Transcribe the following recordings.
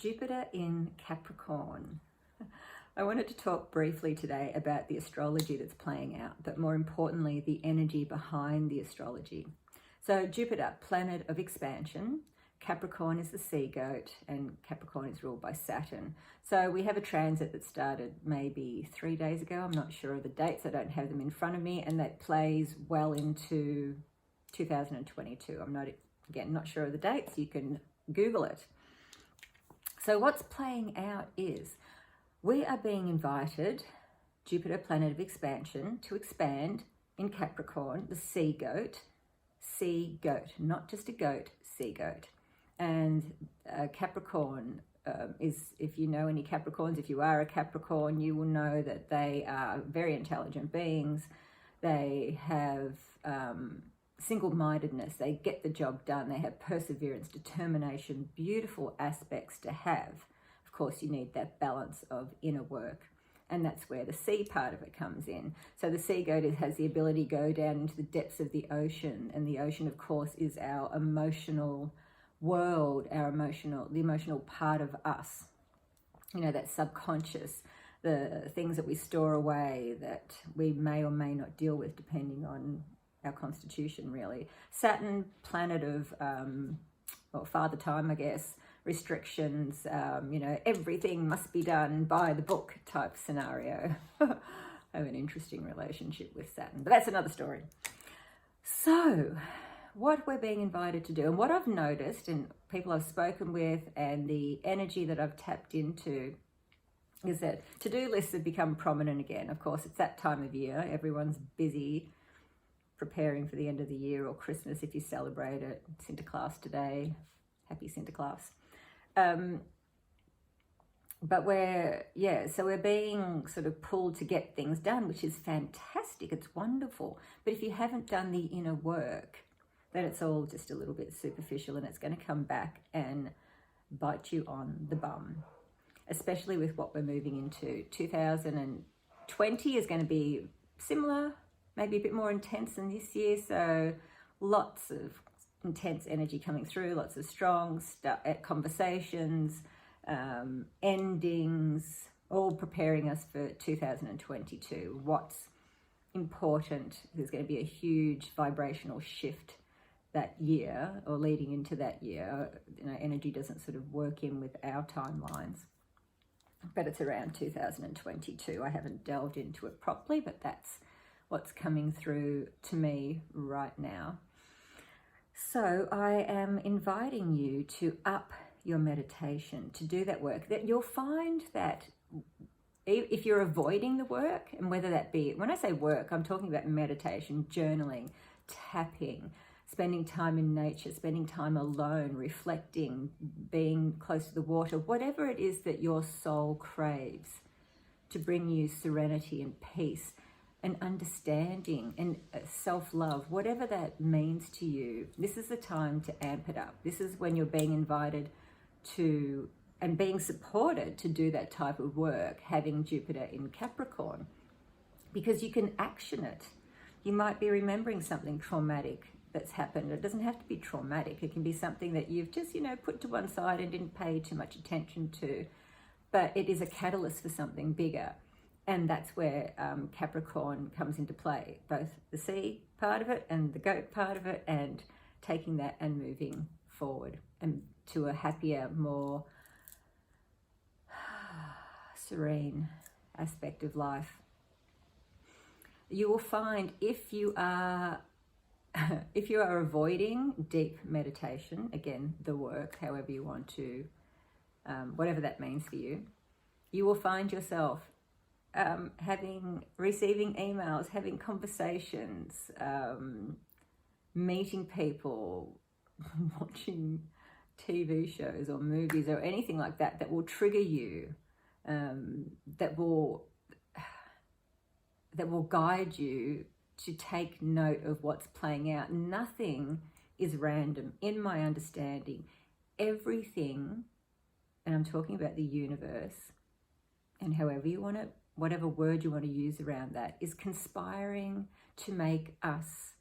Jupiter in Capricorn. I wanted to talk briefly today about the astrology that's playing out, but more importantly, the energy behind the astrology. So Jupiter, planet of expansion. Capricorn is the sea goat, and Capricorn is ruled by Saturn. So we have a transit that started maybe 3 days ago. I'm not sure of the dates. I don't have them in front of me, and that plays well into 2022. I'm not sure of the dates. You can Google it. So what's playing out is we are being invited, Jupiter, planet of expansion, to expand in Capricorn, the sea goat, not just a goat, sea goat. And Capricorn is, if you know any Capricorns, if you are a Capricorn, you will know that they are very intelligent beings. They have single-mindedness. They get the job done. They have perseverance, determination, beautiful aspects to have. Of course, you need that balance of inner work. And that's where the sea part of it comes in. So the sea goat has the ability to go down into the depths of the ocean. And the ocean, of course, is our emotional world, the emotional part of us. You know, that subconscious, the things that we store away that we may or may not deal with depending on our constitution, really. Saturn, planet of, father time, I guess, restrictions, everything must be done by the book type scenario. I have an interesting relationship with Saturn, but that's another story. So what we're being invited to do, and what I've noticed, and people I've spoken with, and the energy that I've tapped into, is that to-do lists have become prominent again. Of course, it's that time of year. Everyone's busy preparing for the end of the year, or Christmas if you celebrate it. Sinterklaas today. Happy Sinterklaas. But we're being sort of pulled to get things done, which is fantastic. It's wonderful. But if you haven't done the inner work, then it's all just a little bit superficial, and it's going to come back and bite you on the bum, especially with what we're moving into. 2020 is going to be similar, maybe a bit more intense than this year. So lots of intense energy coming through, lots of strong conversations, endings, all preparing us for 2022. What's important, there's going to be a huge vibrational shift that year, or leading into that year. Energy doesn't sort of work in with our timelines, but it's around 2022. I haven't delved into it properly, but that's what's coming through to me right now. So I am inviting you to up your meditation, to do that work. That you'll find that if you're avoiding the work, and whether that be, when I say work, I'm talking about meditation, journaling, tapping, spending time in nature, spending time alone, reflecting, being close to the water, whatever it is that your soul craves to bring you serenity and peace and understanding and self-love, whatever that means to you, this is the time to amp it up. This is when you're being invited to and being supported to do that type of work, having Jupiter in Capricorn, because you can action it. You might be remembering something traumatic that's happened. It doesn't have to be traumatic. It can be something that you've just, put to one side and didn't pay too much attention to, but it is a catalyst for something bigger. And that's where Capricorn comes into play, both the sea part of it and the goat part of it, and taking that and moving forward and to a happier, more serene aspect of life. You will find if you are avoiding deep meditation, again, the work, however you want to, whatever that means for you, you will find yourself receiving emails, having conversations, meeting people, watching TV shows or movies or anything like that that will trigger you, that will guide you to take note of what's playing out. Nothing is random in my understanding. Everything, and I'm talking about the universe, and however you want to, whatever word you want to use around that, is conspiring to make us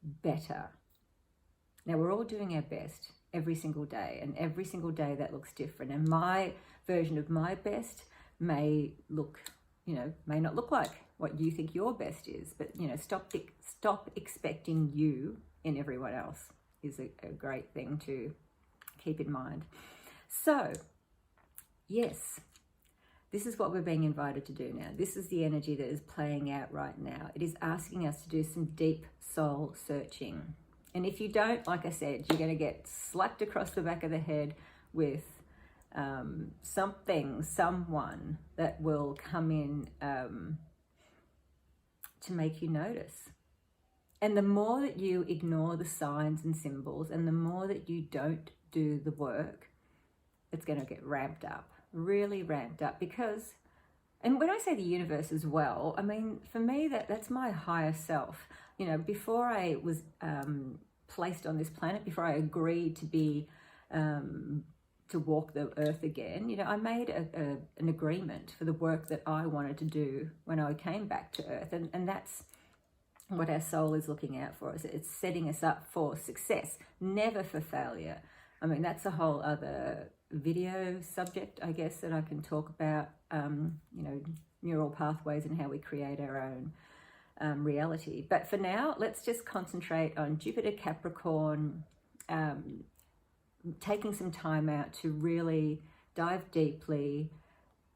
better. Now, we're all doing our best. every single day, and every single day that looks different. And my version of my best may look, may not look like what you think your best is, but stop expecting you in everyone else is a great thing to keep in mind. So yes, this is what we're being invited to do now. This is the energy that is playing out right now. It is asking us to do some deep soul searching. And if you don't, like I said, you're going to get slapped across the back of the head with someone that will come in to make you notice. And the more that you ignore the signs and symbols, and the more that you don't do the work, it's going to get ramped up, really ramped up. Because, and when I say the universe as well, I mean, for me, that's my higher self. Before I was placed on this planet, before I agreed to be to walk the earth again, I made an agreement for the work that I wanted to do when I came back to earth, and that's what our soul is looking out for us. It's setting us up for success, never for failure. I mean, that's a whole other video subject, I guess, that I can talk about, neural pathways and how we create our own reality. But for now, let's just concentrate on Jupiter Capricorn, taking some time out to really dive deeply,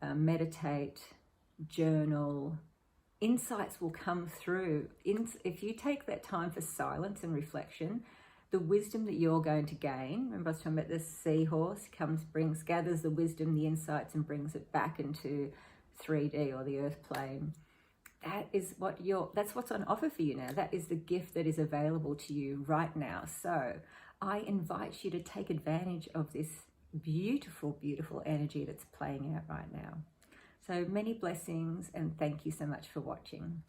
meditate, journal. Insights will come through. If you take that time for silence and reflection, the wisdom that you're going to gain, remember I was talking about this seahorse, gathers the wisdom, the insights, and brings it back into 3D or the earth plane. That's what's on offer for you now. That is the gift that is available to you right now. So I invite you to take advantage of this beautiful, beautiful energy that's playing out right now. So many blessings, and thank you so much for watching.